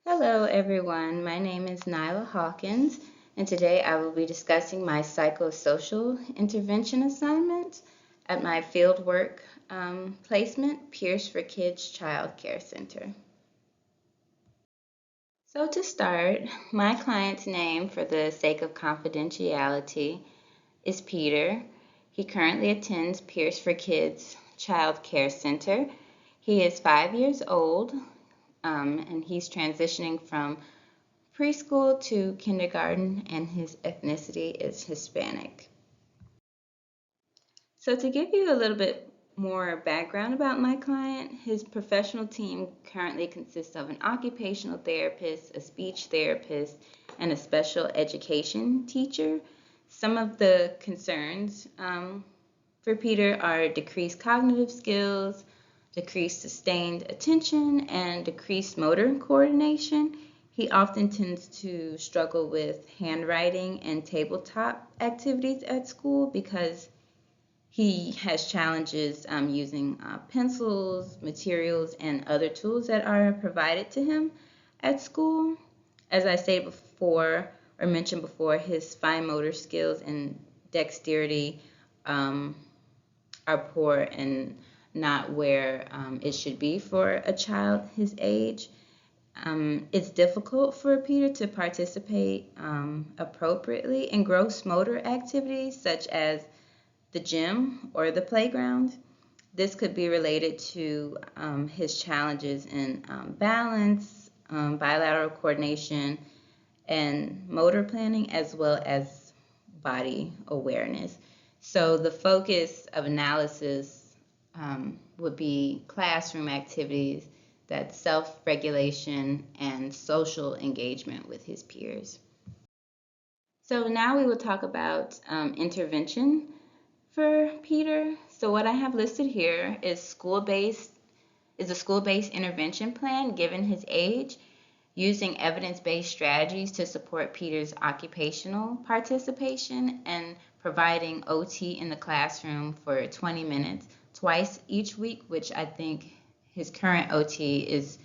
Hello, everyone. My name is Nyla Hawkins, and today I will be discussing my psychosocial intervention assignment at my fieldwork placement, Pierce for Kids Child Care Center. So, to start, my client's name, for the sake of confidentiality, is Peter. He currently attends Pierce for Kids Child Care Center. He is 5 years old, and he's transitioning from preschool to kindergarten, and his ethnicity is Hispanic. So, to give you a little bit more background about my client, his professional team currently consists of an occupational therapist, a speech therapist, and a special education teacher. Some of the concerns for Peter are decreased cognitive skills, decreased sustained attention, and decreased motor coordination. He often tends to struggle with handwriting and tabletop activities at school because he has challenges using pencils, materials, and other tools that are provided to him at school. As I stated before, or mentioned before, his fine motor skills and dexterity um, are poor and not where it should be for a child his age. It's difficult for Peter to participate appropriately in gross motor activities such as the gym or the playground. This could be related to his challenges in balance, bilateral coordination, and motor planning, as well as body awareness. So the focus of analysis would be classroom activities, that self-regulation and social engagement with his peers. So now we will talk about intervention for Peter. So what I have listed here is a school-based intervention plan given his age, using evidence-based strategies to support Peter's occupational participation and providing OT in the classroom for 20 minutes twice each week, which I think his current OT is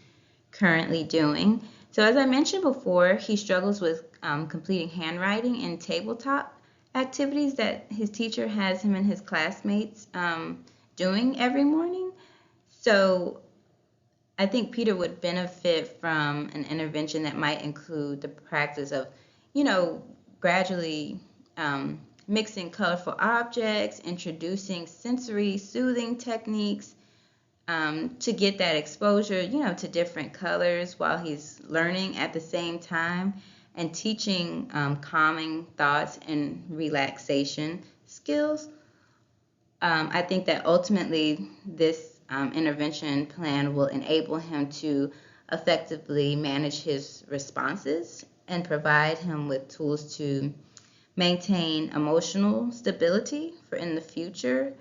currently doing. So, as I mentioned before, he struggles with completing handwriting and tabletop activities that his teacher has him and his classmates doing every morning. So, I think Peter would benefit from an intervention that might include the practice of, you know, gradually mixing colorful objects, introducing sensory soothing techniques, to get that exposure, to different colors while he's learning at the same time, and teaching calming thoughts and relaxation skills. I think that ultimately this intervention plan will enable him to effectively manage his responses and provide him with tools to maintain emotional stability for in the future.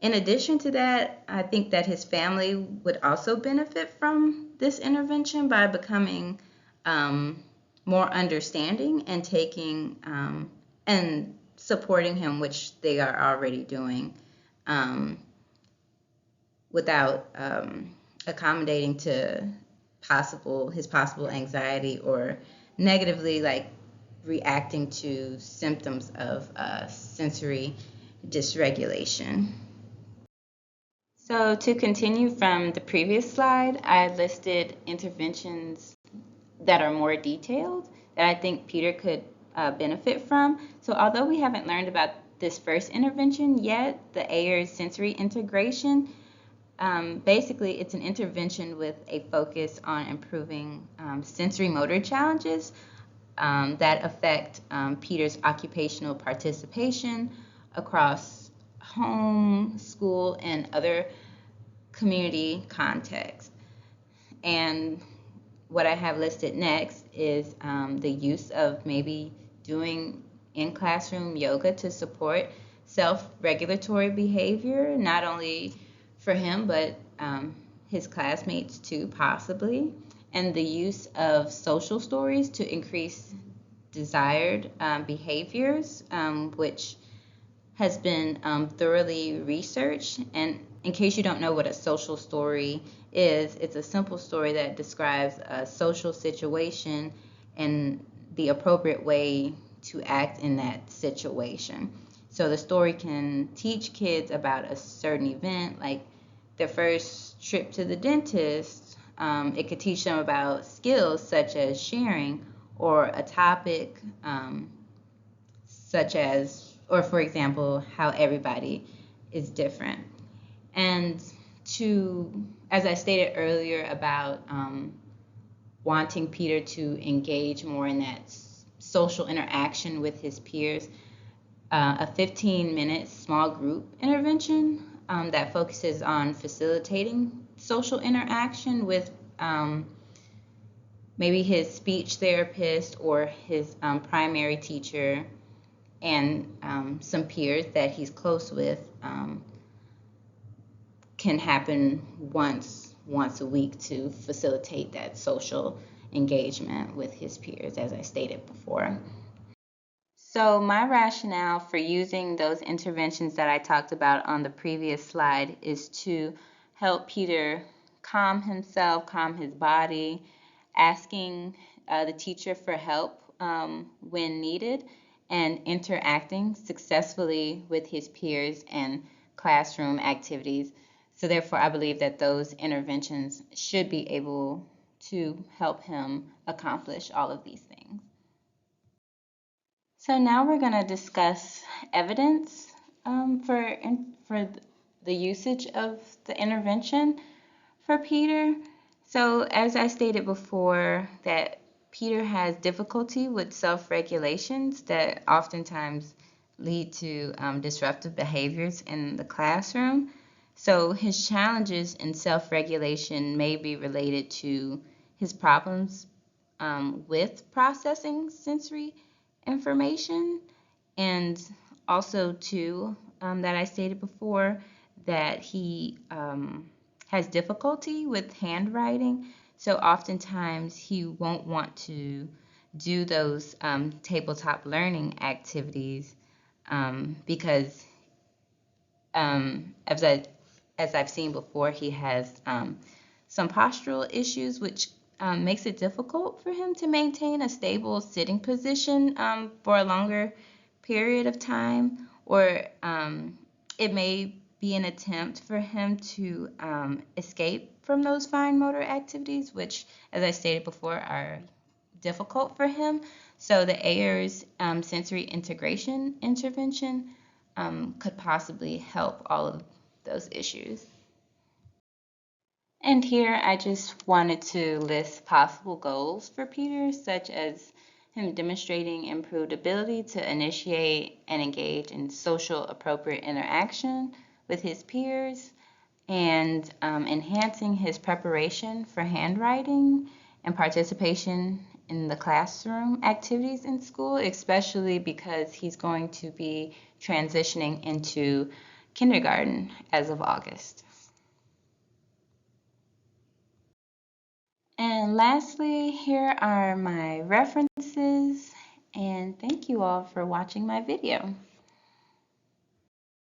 In addition to that, I think that his family would also benefit from this intervention by becoming more understanding and taking and supporting him, which they are already doing, um, without accommodating to his possible anxiety or negatively like reacting to symptoms of sensory dysregulation. So to continue from the previous slide, I listed interventions that are more detailed that I think Peter could benefit from. So although we haven't learned about this first intervention yet, the Ayers sensory integration, basically it's an intervention with a focus on improving sensory motor challenges that affect Peter's occupational participation across home, school, and other community contexts. And what I have listed next is the use of maybe doing in classroom yoga to support self regulatory behavior, not only for him, but his classmates too, possibly. And the use of social stories to increase desired behaviors, which has been thoroughly researched and in case you don't know what a social story is, it's a simple story that describes a social situation and the appropriate way to act in that situation. So the story can teach kids about a certain event, like their first trip to the dentist. It could teach them about skills such as sharing, or a topic such as, or for example, how everybody is different. And to, as I stated earlier about wanting Peter to engage more in that social interaction with his peers, a 15-minute small group intervention that focuses on facilitating social interaction with maybe his speech therapist or his primary teacher and some peers that he's close with can happen once a week to facilitate that social engagement with his peers, as I stated before. So my rationale for using those interventions that I talked about on the previous slide is to help Peter calm himself, calm his body, asking the teacher for help when needed, and interacting successfully with his peers and classroom activities. So therefore, I believe that those interventions should be able to help him accomplish all of these things. So now we're going to discuss evidence for the usage of the intervention for Peter. So as I stated before, that Peter has difficulty with self-regulations that oftentimes lead to disruptive behaviors in the classroom. So his challenges in self-regulation may be related to his problems with processing sensory information, and also too that I stated before, that he has difficulty with handwriting. So oftentimes he won't want to do those tabletop learning activities because as I've seen before, he has some postural issues, which makes it difficult for him to maintain a stable sitting position for a longer period of time, or it may be an attempt for him to escape from those fine motor activities, which, as I stated before, are difficult for him. So the Ayers sensory integration intervention could possibly help all of those issues. And here I just wanted to list possible goals for Peter, such as him demonstrating improved ability to initiate and engage in social appropriate interaction with his peers, and enhancing his preparation for handwriting and participation in the classroom activities in school, especially because he's going to be transitioning into kindergarten as of August. And lastly, here are my references, and thank you all for watching my video.